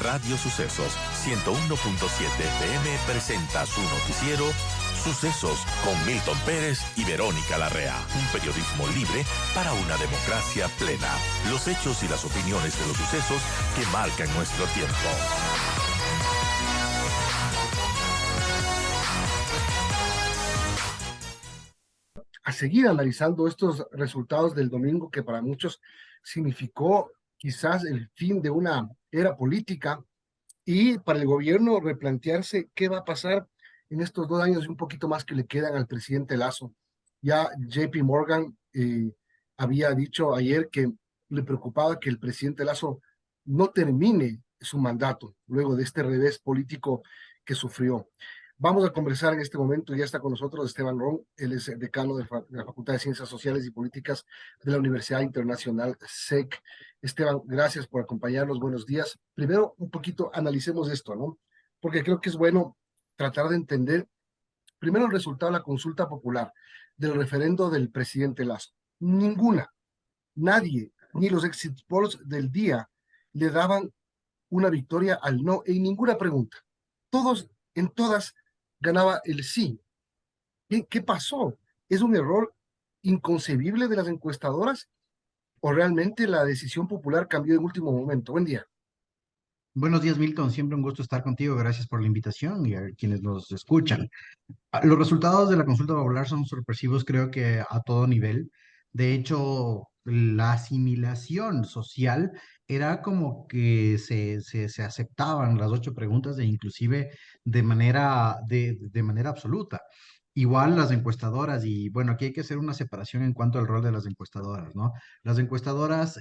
Radio Sucesos 101.7 FM presenta su noticiero Sucesos con Milton Pérez y Verónica Larrea. Un periodismo libre para una democracia plena. Los hechos y las opiniones de los sucesos que marcan nuestro tiempo. A seguir analizando estos resultados del domingo, que para muchos significó quizás el fin de una era política, y para el gobierno replantearse qué va a pasar en estos 2 años y un poquito más que le quedan al presidente Lasso. Ya JP Morgan había dicho ayer que le preocupaba que el presidente Lasso no termine su mandato luego de este revés político que sufrió. Vamos a conversar en este momento, ya está con nosotros Esteban Ron, él es decano de la Facultad de Ciencias Sociales y Políticas de la Universidad Internacional SEC. Esteban, gracias por acompañarnos, buenos días. Primero, un poquito analicemos esto, ¿no? Porque creo que es bueno tratar de entender primero el resultado de la consulta popular del referendo del presidente Lasso. Nadie, ni los exit polls del día le daban una victoria al no en ninguna pregunta. En todas ganaba el sí. ¿Qué pasó? ¿Es un error inconcebible de las encuestadoras o realmente la decisión popular cambió en último momento? Buen día. Buenos días, Milton. Siempre un gusto estar contigo. Gracias por la invitación y a quienes nos escuchan. Los resultados de la consulta popular son sorpresivos, creo que a todo nivel. De hecho, la asimilación social era como que se aceptaban las 8 preguntas e inclusive de manera absoluta. Igual las encuestadoras, y bueno, aquí hay que hacer una separación en cuanto al rol de las encuestadoras, ¿no? Las encuestadoras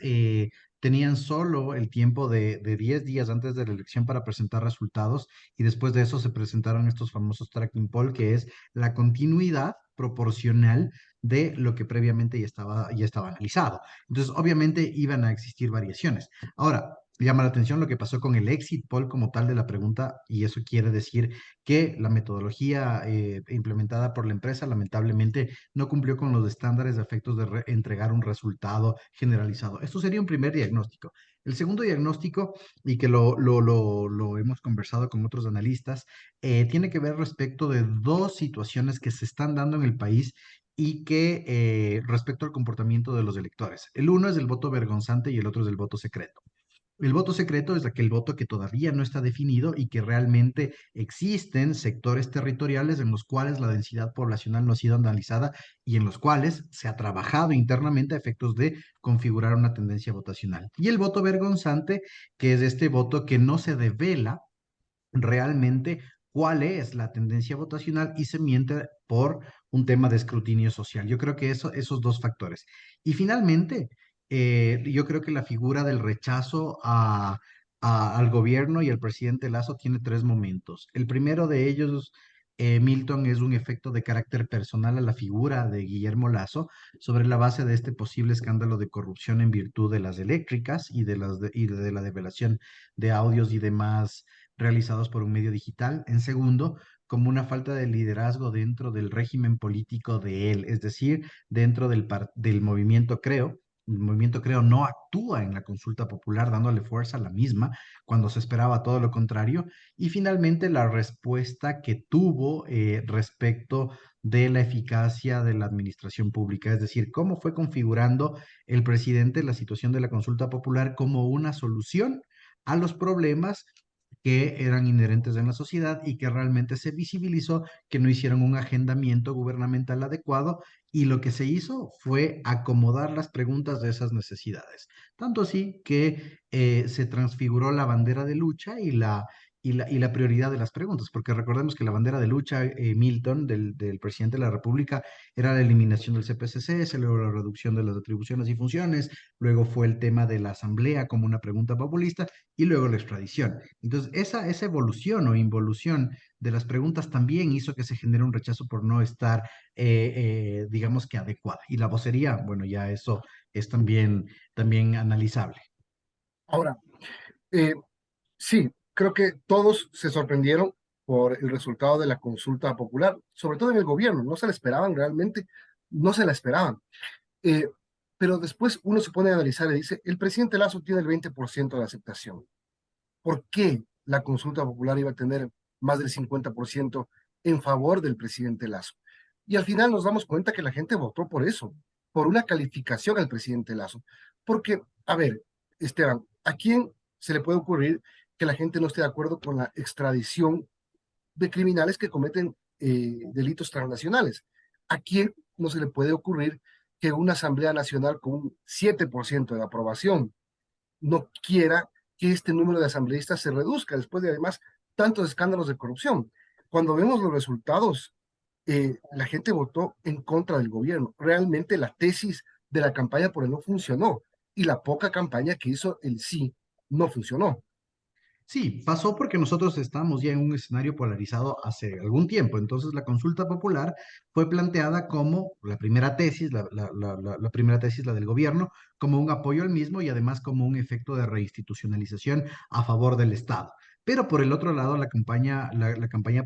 tenían solo el tiempo de 10 días antes de la elección para presentar resultados, y después de eso se presentaron estos famosos tracking poll, que es la continuidad proporcional de lo que previamente ya estaba analizado. Entonces, obviamente iban a existir variaciones. Ahora, llama la atención lo que pasó con el exit poll como tal de la pregunta, y eso quiere decir que la metodología implementada por la empresa lamentablemente no cumplió con los estándares de efectos de entregar un resultado generalizado. Esto sería un primer diagnóstico. El segundo diagnóstico, y que lo hemos conversado con otros analistas, tiene que ver respecto de dos situaciones que se están dando en el país y que respecto al comportamiento de los electores. El uno es el voto vergonzante y el otro es el voto secreto. El voto secreto es aquel voto que todavía no está definido y que realmente existen sectores territoriales en los cuales la densidad poblacional no ha sido analizada y en los cuales se ha trabajado internamente a efectos de configurar una tendencia votacional. Y el voto vergonzante, que es este voto que no se devela realmente cuál es la tendencia votacional y se miente por un tema de escrutinio social. Yo creo que esos dos factores. Y finalmente, yo creo que la figura del rechazo al gobierno y al presidente Lasso tiene 3 momentos. El primero de ellos, Milton, es un efecto de carácter personal a la figura de Guillermo Lasso sobre la base de este posible escándalo de corrupción en virtud de las eléctricas y de la develación de audios y demás realizados por un medio digital. En segundo, como una falta de liderazgo dentro del régimen político de él, es decir, dentro del movimiento Creo. El movimiento Creo no actúa en la consulta popular dándole fuerza a la misma cuando se esperaba todo lo contrario. Y finalmente, la respuesta que tuvo respecto de la eficacia de la administración pública, es decir, cómo fue configurando el presidente la situación de la consulta popular como una solución a los problemas que eran inherentes en la sociedad y que realmente se visibilizó que no hicieron un agendamiento gubernamental adecuado, y lo que se hizo fue acomodar las preguntas de esas necesidades. Tanto así que se transfiguró la bandera de lucha y la prioridad de las preguntas, porque recordemos que la bandera de lucha, Milton, del presidente de la República, era la eliminación del CPCC, luego la reducción de las atribuciones y funciones, luego fue el tema de la asamblea como una pregunta populista, y luego la extradición. Entonces, esa evolución o involución de las preguntas también hizo que se genere un rechazo por no estar, digamos que adecuada. Y la vocería, bueno, ya eso es también analizable. Ahora, eh, sí, creo que todos se sorprendieron por el resultado de la consulta popular, sobre todo en el gobierno, no se la esperaban realmente, no se la esperaban. Eh, pero después uno se pone a analizar y dice, el presidente Lasso tiene el 20% de aceptación. ¿Por qué la consulta popular iba a tener más del 50% en favor del presidente Lazo? Y al final nos damos cuenta que la gente votó por eso, por una calificación al presidente Lazo. Porque, a ver, Esteban, ¿a quién se le puede ocurrir que la gente no esté de acuerdo con la extradición de criminales que cometen delitos transnacionales? ¿A quién no se le puede ocurrir que una Asamblea Nacional con un 7% de aprobación no quiera que este número de asambleístas se reduzca después de además tantos escándalos de corrupción? Cuando vemos los resultados, la gente votó en contra del gobierno. Realmente la tesis de la campaña por el no funcionó y la poca campaña que hizo el sí no funcionó. Sí, pasó porque nosotros estamos ya en un escenario polarizado hace algún tiempo. Entonces, la consulta popular fue planteada como la primera tesis, la primera tesis, la del gobierno, como un apoyo al mismo y además como un efecto de reinstitucionalización a favor del Estado. Pero por el otro lado, la campaña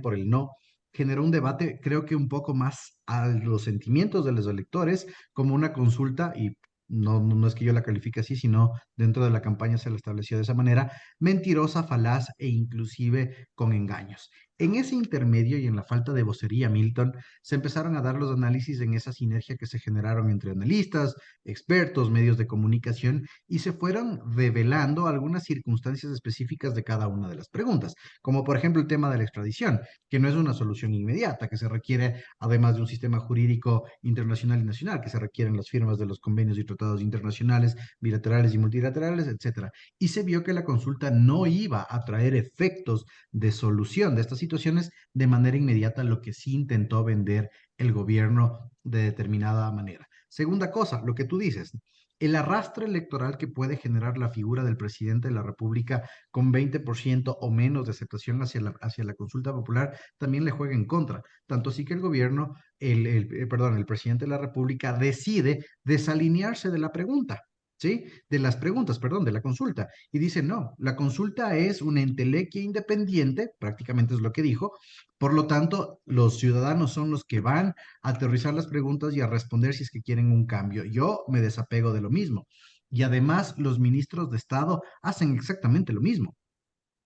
por el no generó un debate, creo que un poco más a los sentimientos de los electores, como una consulta, y no es que yo la califique así, sino dentro de la campaña se la estableció de esa manera mentirosa, falaz e inclusive con engaños. En ese intermedio y en la falta de vocería, Milton, se empezaron a dar los análisis en esa sinergia que se generaron entre analistas, expertos, medios de comunicación y se fueron revelando algunas circunstancias específicas de cada una de las preguntas, como por ejemplo el tema de la extradición, que no es una solución inmediata, que se requiere, además de un sistema jurídico internacional y nacional, que se requieren las firmas de los convenios y tratados internacionales, bilaterales y multilaterales, etcétera, y se vio que la consulta no iba a traer efectos de solución de estas situaciones de manera inmediata, lo que sí intentó vender el gobierno de determinada manera. Segunda cosa, lo que tú dices, el arrastre electoral que puede generar la figura del presidente de la República con 20% o menos de aceptación hacia la consulta popular también le juega en contra. Tanto así que el gobierno, perdón, el presidente de la República decide desalinearse de la pregunta. ¿Sí? De las preguntas, perdón, de la consulta. Y dice, no, la consulta es una entelequia independiente, prácticamente es lo que dijo, por lo tanto, los ciudadanos son los que van a aterrizar las preguntas y a responder si es que quieren un cambio. Yo me desapego de lo mismo. Y además, los ministros de Estado hacen exactamente lo mismo.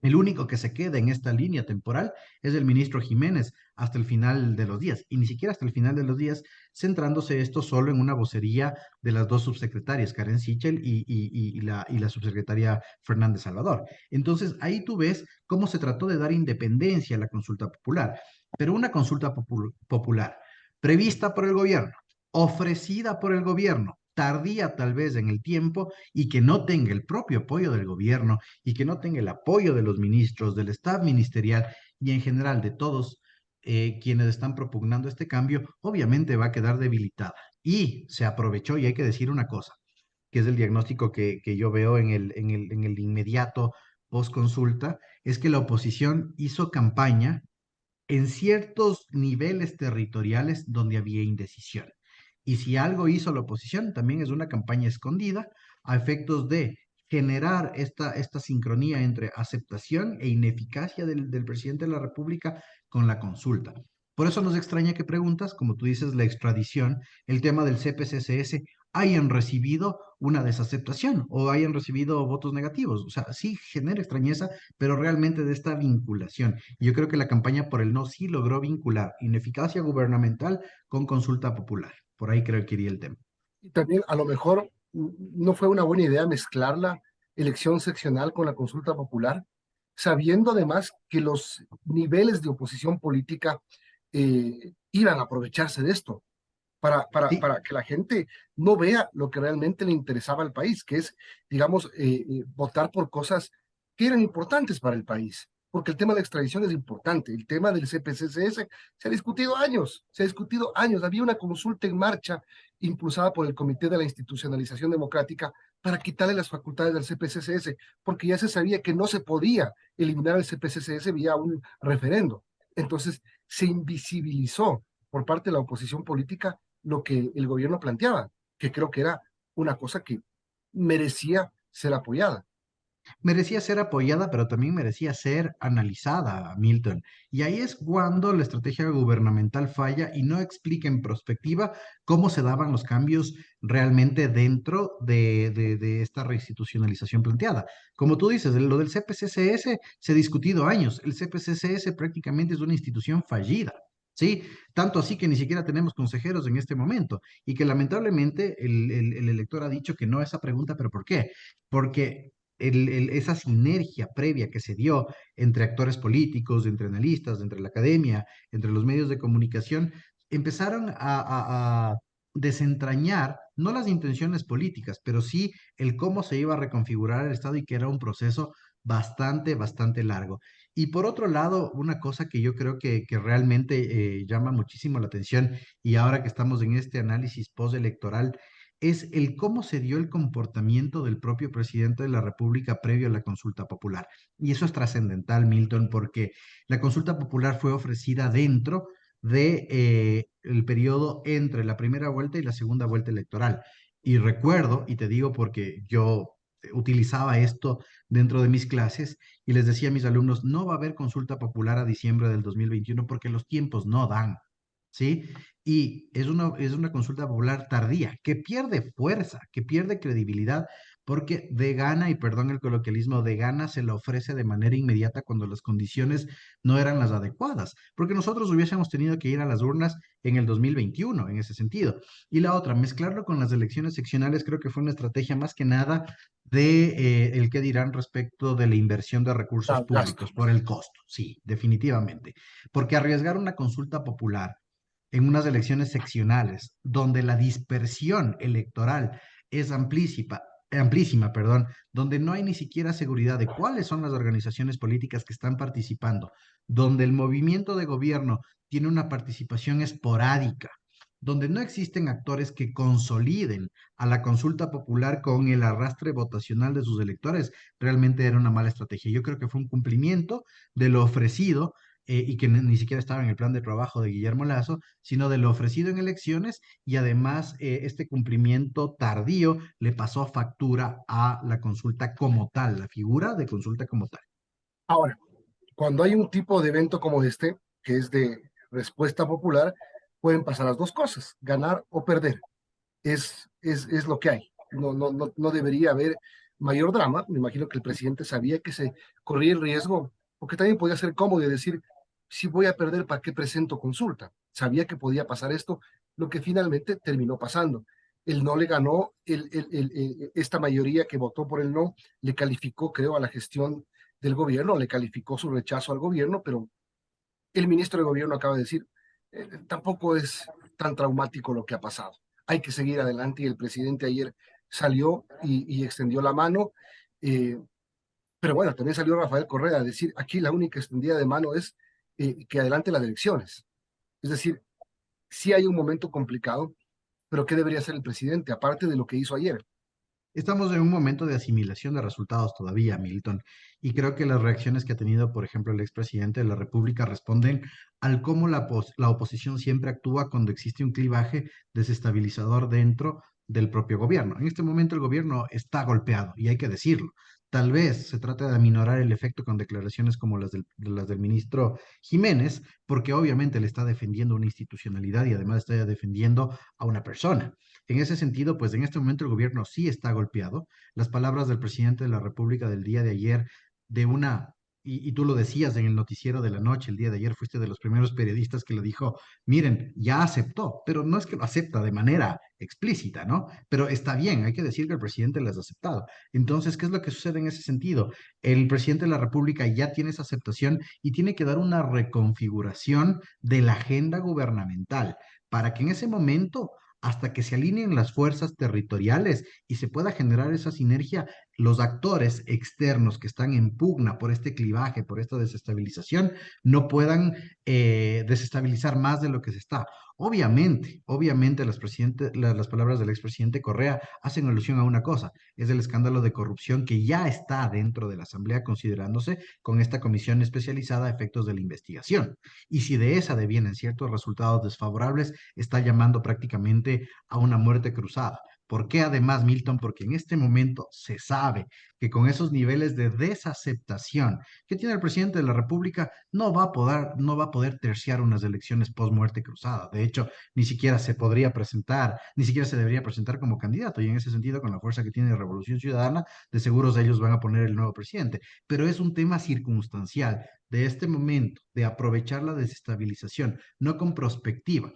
El único que se queda en esta línea temporal es el ministro Jiménez hasta el final de los días, y ni siquiera hasta el final de los días, centrándose esto solo en una vocería de las dos subsecretarias, Karen Sichel y la subsecretaria Fernández Salvador. Entonces, ahí tú ves cómo se trató de dar independencia a la consulta popular, pero una consulta popular prevista por el gobierno, ofrecida por el gobierno, tardía tal vez en el tiempo y que no tenga el propio apoyo del gobierno y que no tenga el apoyo de los ministros, del staff ministerial y en general de todos quienes están propugnando este cambio, obviamente va a quedar debilitada. Y se aprovechó, y hay que decir una cosa, que es el diagnóstico que yo veo en el inmediato post consulta, es que la oposición hizo campaña en ciertos niveles territoriales donde había indecisión. Y si algo hizo la oposición, también es una campaña escondida a efectos de generar esta sincronía entre aceptación e ineficacia del presidente de la República con la consulta. Por eso nos extraña que preguntas, como tú dices, la extradición, el tema del CPCCS, hayan recibido una desaceptación o hayan recibido votos negativos. O sea, sí genera extrañeza, pero realmente de esta vinculación. Yo creo que la campaña por el no sí logró vincular ineficacia gubernamental con consulta popular. Por ahí creo que iría el tema. Y también a lo mejor no fue una buena idea mezclar la elección seccional con la consulta popular, sabiendo además que los niveles de oposición política iban a aprovecharse de esto Sí, para que la gente no vea lo que realmente le interesaba al país, que es, digamos, votar por cosas que eran importantes para el país. Porque el tema de la extradición es importante. El tema del CPCCS se ha discutido años, se ha discutido años. Había una consulta en marcha impulsada por el Comité de la Institucionalización Democrática para quitarle las facultades del CPCCS, porque ya se sabía que no se podía eliminar el CPCCS vía un referendo. Entonces, se invisibilizó por parte de la oposición política lo que el gobierno planteaba, que creo que era una cosa que merecía ser apoyada. Merecía ser apoyada, pero también merecía ser analizada, Milton. Y ahí es cuando la estrategia gubernamental falla y no explica en perspectiva cómo se daban los cambios realmente dentro de esta reinstitucionalización planteada. Como tú dices, lo del CPCCS se ha discutido años. El CPCCS prácticamente es una institución fallida. Sí, tanto así que ni siquiera tenemos consejeros en este momento y que lamentablemente el elector ha dicho que no a esa pregunta, pero ¿por qué? Porque esa sinergia previa que se dio entre actores políticos, entre analistas, entre la academia, entre los medios de comunicación, empezaron a desentrañar no las intenciones políticas, pero sí el cómo se iba a reconfigurar el Estado y que era un proceso bastante largo. Y por otro lado, una cosa que yo creo que realmente llama muchísimo la atención y ahora que estamos en este análisis postelectoral, es el cómo se dio el comportamiento del propio presidente de la República previo a la consulta popular. Y eso es trascendental, Milton, porque la consulta popular fue ofrecida dentro de el periodo entre la primera vuelta y la segunda vuelta electoral. Y recuerdo, y te digo porque yo utilizaba esto dentro de mis clases y les decía a mis alumnos, no va a haber consulta popular a diciembre del 2021 porque los tiempos no dan. ¿Sí? Y es una consulta popular tardía, que pierde fuerza, que pierde credibilidad, porque de gana, y perdón el coloquialismo, de gana se la ofrece de manera inmediata cuando las condiciones no eran las adecuadas, porque nosotros hubiésemos tenido que ir a las urnas en el 2021 en ese sentido. Y la otra, mezclarlo con las elecciones seccionales, creo que fue una estrategia más que nada de el que dirán respecto de la inversión de recursos Gasto. públicos por el costo, sí, definitivamente, porque arriesgar una consulta popular en unas elecciones seccionales, donde la dispersión electoral es amplísima, perdón, donde no hay ni siquiera seguridad de cuáles son las organizaciones políticas que están participando, donde el movimiento de gobierno tiene una participación esporádica, donde no existen actores que consoliden a la consulta popular con el arrastre votacional de sus electores, realmente era una mala estrategia. Yo creo que fue un cumplimiento de lo ofrecido y que ni siquiera estaba en el plan de trabajo de Guillermo Lazo, sino de lo ofrecido en elecciones y además este cumplimiento tardío le pasó factura a la consulta como tal, la figura de consulta como tal. Ahora, cuando hay un tipo de evento como este, que es de respuesta popular, pueden pasar las dos cosas, ganar o perder. Es lo que hay. No debería haber mayor drama. Me imagino que el presidente sabía que se corría el riesgo, porque también podía ser cómodo y decir, si voy a perder, ¿para qué presento consulta? Sabía que podía pasar esto, lo que finalmente terminó pasando. El no le ganó, esta mayoría que votó por el no, le calificó, creo, a la gestión del gobierno, le calificó su rechazo al gobierno, pero el ministro de gobierno acaba de decir, tampoco es tan traumático lo que ha pasado. Hay que seguir adelante y el presidente ayer salió y extendió la mano, eh, pero bueno, también salió Rafael Correa a decir, aquí la única extendida de mano es que adelante las elecciones. Es decir, sí hay un momento complicado, pero ¿qué debería hacer el presidente, aparte de lo que hizo ayer? Estamos en un momento de asimilación de resultados todavía, Milton, y creo que las reacciones que ha tenido, por ejemplo, el expresidente de la República responden al cómo la oposición siempre actúa cuando existe un clivaje desestabilizador dentro del propio gobierno. En este momento el gobierno está golpeado y hay que decirlo. Tal vez se trate de aminorar el efecto con declaraciones como las del ministro Jiménez, porque obviamente le está defendiendo una institucionalidad y además está defendiendo a una persona. En ese sentido, pues en este momento el gobierno sí está golpeado. Las palabras del presidente de la República del día de ayer, de una, y tú lo decías en el noticiero de la noche, el día de ayer fuiste de los primeros periodistas que lo dijo, miren, ya aceptó, pero no es que lo acepta de manera explícita, ¿no? Pero está bien, hay que decir que el presidente las ha aceptado. Entonces, ¿qué es lo que sucede en ese sentido? El presidente de la República ya tiene esa aceptación y tiene que dar una reconfiguración de la agenda gubernamental para que en ese momento hasta que se alineen las fuerzas territoriales y se pueda generar esa sinergia, los actores externos que están en pugna por este clivaje, por esta desestabilización, no puedan desestabilizar más de lo que se está. Obviamente las palabras del expresidente Correa hacen alusión a una cosa, es el escándalo de corrupción que ya está dentro de la Asamblea considerándose con esta comisión especializada a efectos de la investigación. Y si de esa devienen ciertos resultados desfavorables, está llamando prácticamente a una muerte cruzada. ¿Por qué además, Milton? Porque en este momento se sabe que con esos niveles de desaceptación que tiene el presidente de la República, no va a poder terciar unas elecciones post-muerte cruzada. De hecho, ni siquiera se podría presentar, ni siquiera se debería presentar como candidato. Y en ese sentido, con la fuerza que tiene Revolución Ciudadana, de seguros ellos van a poner el nuevo presidente. Pero es un tema circunstancial de este momento, de aprovechar la desestabilización, no con prospectiva.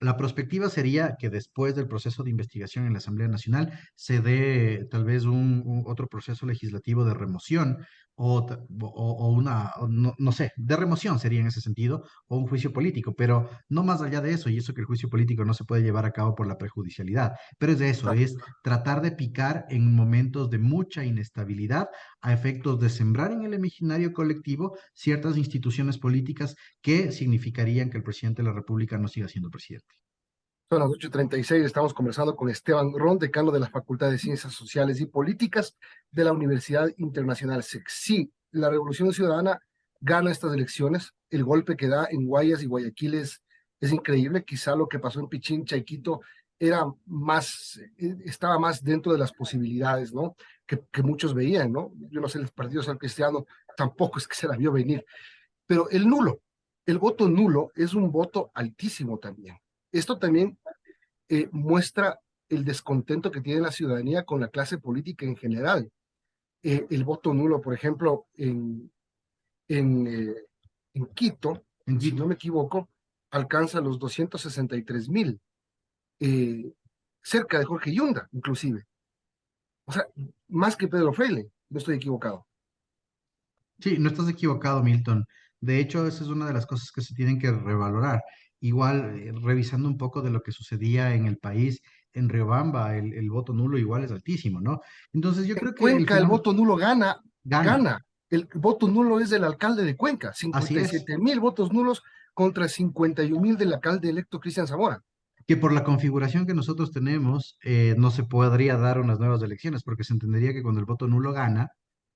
La prospectiva sería que después del proceso de investigación en la Asamblea Nacional se dé tal vez otro proceso legislativo de remoción o una, o no, no sé, de remoción sería en ese sentido, o un juicio político, pero no más allá de eso, y eso que el juicio político no se puede llevar a cabo por la prejudicialidad, pero es de eso, es tratar de picar en momentos de mucha inestabilidad a efectos de sembrar en el imaginario colectivo ciertas instituciones políticas que significarían que el presidente de la República no siga siendo presidente. Son las 8:36, estamos conversando con Esteban Ron, decano de la Facultad de Ciencias Sociales y Políticas de la Universidad Internacional SEC. Sí, la Revolución Ciudadana gana estas elecciones, el golpe que da en Guayas y Guayaquil es increíble, quizá lo que pasó en Pichincha y Quito era más, estaba más dentro de las posibilidades, ¿no? Que muchos veían, ¿no? Yo no sé, el Partido Social Cristiano tampoco es que se la vio venir, pero el voto nulo es un voto altísimo también. Esto también muestra el descontento que tiene la ciudadanía con la clase política en general. El voto nulo, por ejemplo, en, eh, en Quito, En si Quito. no me equivoco, alcanza los 263,000, eh, cerca de Jorge Yunda, inclusive. O sea, más que Pedro Freile, no estoy equivocado. Sí, no estás equivocado, Milton. De hecho, esa es una de las cosas que se tienen que revalorar. Igual, revisando un poco de lo que sucedía en el país, en Riobamba, el voto nulo igual es altísimo, ¿no? Entonces, yo En creo que el Cuenca el fenómeno voto nulo gana, gana. gana. El voto nulo es del alcalde de Cuenca, Así es. 57,000 votos nulos contra 51,000 del alcalde electo Cristian Zamora. Que por la configuración que nosotros tenemos, no se podría dar unas nuevas elecciones, porque se entendería que cuando el voto nulo gana,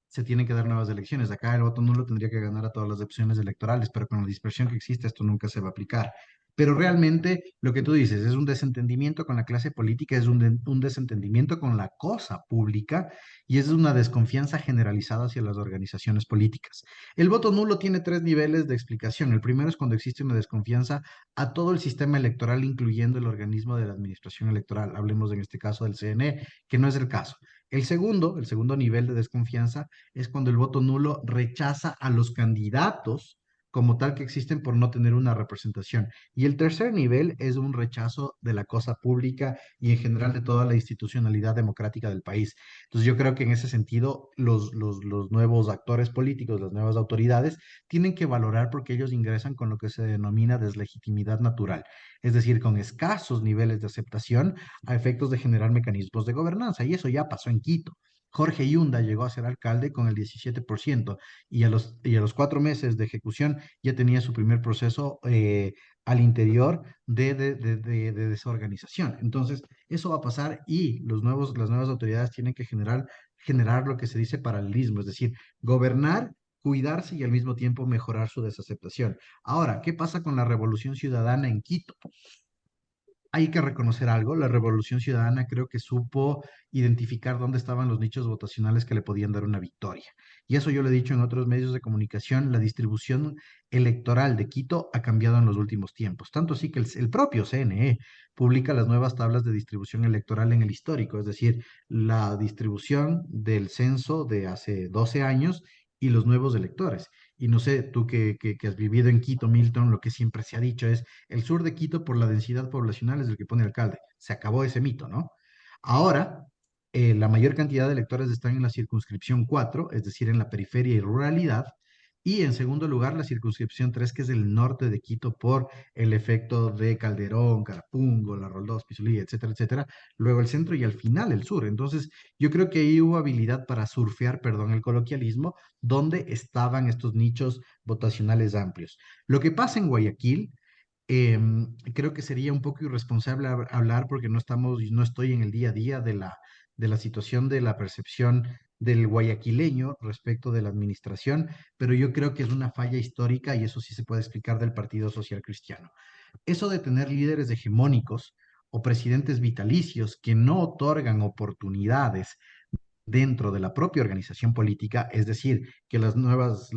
se tienen que dar nuevas elecciones. Acá el voto nulo tendría que ganar a todas las opciones electorales, pero con la dispersión que existe, esto nunca se va a aplicar. Pero realmente lo que tú dices es un desentendimiento con la clase política, es un desentendimiento con la cosa pública y es una desconfianza generalizada hacia las organizaciones políticas. El voto nulo tiene tres niveles de explicación. El primero es cuando existe una desconfianza a todo el sistema electoral, incluyendo el organismo de la administración electoral. Hablemos en este caso del CNE, que no es el caso. El segundo nivel de desconfianza es cuando el voto nulo rechaza a los candidatos como tal que existen por no tener una representación. Y el tercer nivel es un rechazo de la cosa pública y en general de toda la institucionalidad democrática del país. Entonces yo creo que en ese sentido los nuevos actores políticos, las nuevas autoridades, tienen que valorar porque ellos ingresan con lo que se denomina deslegitimidad natural, es decir, con escasos niveles de aceptación a efectos de generar mecanismos de gobernanza. Y eso ya pasó en Quito. Jorge Yunda llegó a ser alcalde con el 17% y a los 4 meses de ejecución ya tenía su primer proceso al interior de desorganización. Entonces, eso va a pasar y las nuevas autoridades tienen que generar lo que se dice paralelismo, es decir, gobernar, cuidarse y al mismo tiempo mejorar su desaceptación. Ahora, ¿qué pasa con la revolución ciudadana en Quito? Hay que reconocer algo, la Revolución Ciudadana creo que supo identificar dónde estaban los nichos votacionales que le podían dar una victoria. Y eso yo lo he dicho en otros medios de comunicación, la distribución electoral de Quito ha cambiado en los últimos tiempos, tanto así que el propio CNE publica las nuevas tablas de distribución electoral en el histórico, es decir, la distribución del censo de hace 12 años y los nuevos electores. Y no sé, tú que has vivido en Quito, Milton, lo que siempre se ha dicho es el sur de Quito por la densidad poblacional es el que pone alcalde. Se acabó ese mito, ¿no? Ahora, la mayor cantidad de electores están en la circunscripción 4, es decir, en la periferia y ruralidad. Y en segundo lugar, la circunscripción 3, que es el norte de Quito por el efecto de Calderón, Carapungo, La Roldós, Pizulí, etcétera, etcétera. Luego el centro y al final el sur. Entonces, yo creo que ahí hubo habilidad para surfear, perdón, el coloquialismo, donde estaban estos nichos votacionales amplios. Lo que pasa en Guayaquil, creo que sería un poco irresponsable hablar porque no estoy en el día a día de la situación de la percepción del guayaquileño respecto de la administración, pero yo creo que es una falla histórica y eso sí se puede explicar del Partido Social Cristiano. Eso de tener líderes hegemónicos o presidentes vitalicios que no otorgan oportunidades dentro de la propia organización política, es decir, que las nuevas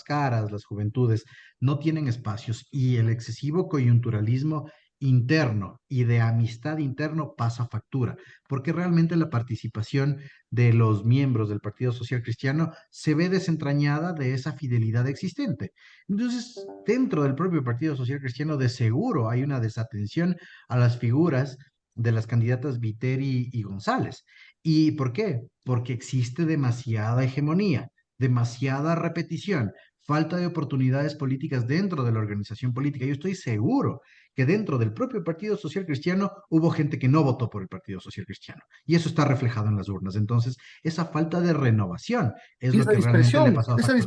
caras, las juventudes, no tienen espacios y el excesivo coyunturalismo interno y de amistad interno pasa factura, porque realmente la participación de los miembros del Partido Social Cristiano se ve desentrañada de esa fidelidad existente. Entonces, dentro del propio Partido Social Cristiano, de seguro hay una desatención a las figuras de las candidatas Viteri y González. ¿Y por qué? Porque existe demasiada hegemonía, demasiada repetición, falta de oportunidades políticas dentro de la organización política. Yo estoy seguro que dentro del propio Partido Social Cristiano hubo gente que no votó por el Partido Social Cristiano y eso está reflejado en las urnas. Entonces, esa falta de renovación es Y lo que realmente le ha pasado a factura. la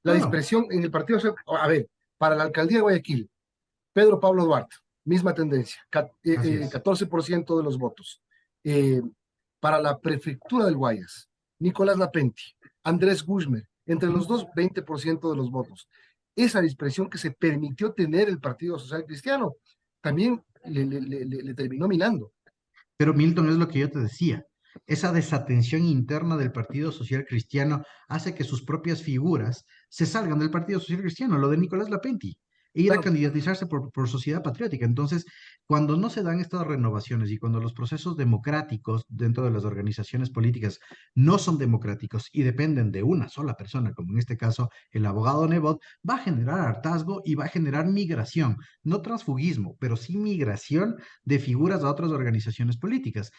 Claro, dispersión en el partido, a ver, para la alcaldía de Guayaquil, Pedro Pablo Duarte, misma tendencia, así es. 14% de los votos. Eh, para la prefectura del Guayas, Nicolás Lapenti, Andrés Guzmán, entre los dos, 20% de los votos. Esa dispersión que se permitió tener el Partido Social Cristiano también le terminó minando. Pero Milton, es lo que yo te decía. Esa desatención interna del Partido Social Cristiano hace que sus propias figuras se salgan del Partido Social Cristiano, lo de Nicolás Lapenti, e ir a Bueno, candidatizarse por Sociedad Patriótica. Entonces, cuando no se dan estas renovaciones y cuando los procesos democráticos dentro de las organizaciones políticas no son democráticos y dependen de una sola persona, como en este caso el abogado Nebot, va a generar hartazgo y va a generar migración, no transfugismo, pero sí migración de figuras a otras organizaciones políticas.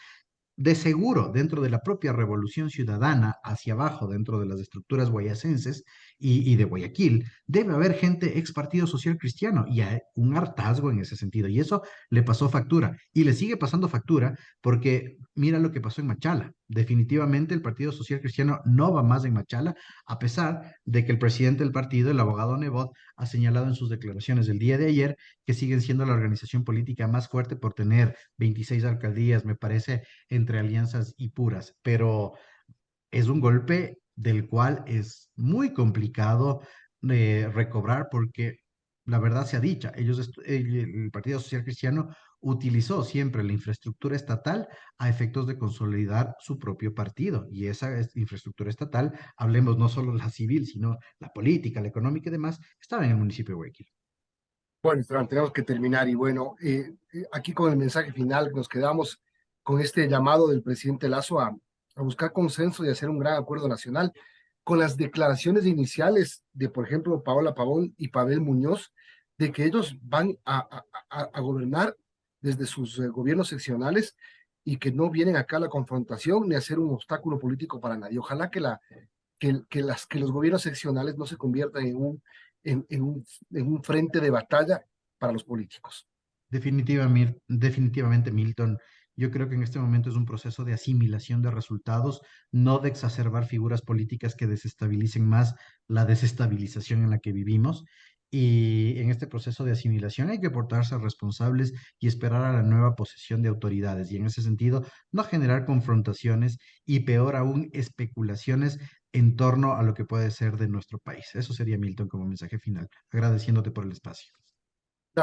De seguro, dentro de la propia revolución ciudadana, hacia abajo, dentro de las estructuras guayacenses y de Guayaquil, debe haber gente ex Partido Social Cristiano y hay un hartazgo en ese sentido. Y eso le pasó factura y le sigue pasando factura porque mira lo que pasó en Machala. Definitivamente el Partido Social Cristiano no va más en Machala, a pesar de que el presidente del partido, el abogado Nebot, ha señalado en sus declaraciones del día de ayer que siguen siendo la organización política más fuerte por tener 26 alcaldías, me parece, entre alianzas y puras, pero es un golpe del cual es muy complicado recobrar porque la verdad sea dicha, el Partido Social Cristiano utilizó siempre la infraestructura estatal a efectos de consolidar su propio partido y esa infraestructura estatal, hablemos no solo la civil, sino la política, la económica y demás, estaba en el municipio de Guayaquil. bueno, Esteban, tenemos que terminar y bueno, aquí con el mensaje final nos quedamos con este llamado del presidente Lazo a buscar consenso y hacer un gran acuerdo nacional con las declaraciones iniciales de, por ejemplo, Paola Pavón y Pavel Muñoz, de que ellos van a gobernar desde sus gobiernos seccionales y que no vienen acá a la confrontación ni a ser un obstáculo político para nadie. Ojalá que los gobiernos seccionales no se conviertan en un frente de batalla para los políticos. Definitivamente, Milton. Yo creo que en este momento es un proceso de asimilación de resultados, no de exacerbar figuras políticas que desestabilicen más la desestabilización en la que vivimos. Y en este proceso de asimilación hay que portarse responsables y esperar a la nueva posesión de autoridades. Y en ese sentido, no generar confrontaciones y peor aún, especulaciones en torno a lo que puede ser de nuestro país. Eso sería, Milton, como mensaje final, agradeciéndote por el espacio.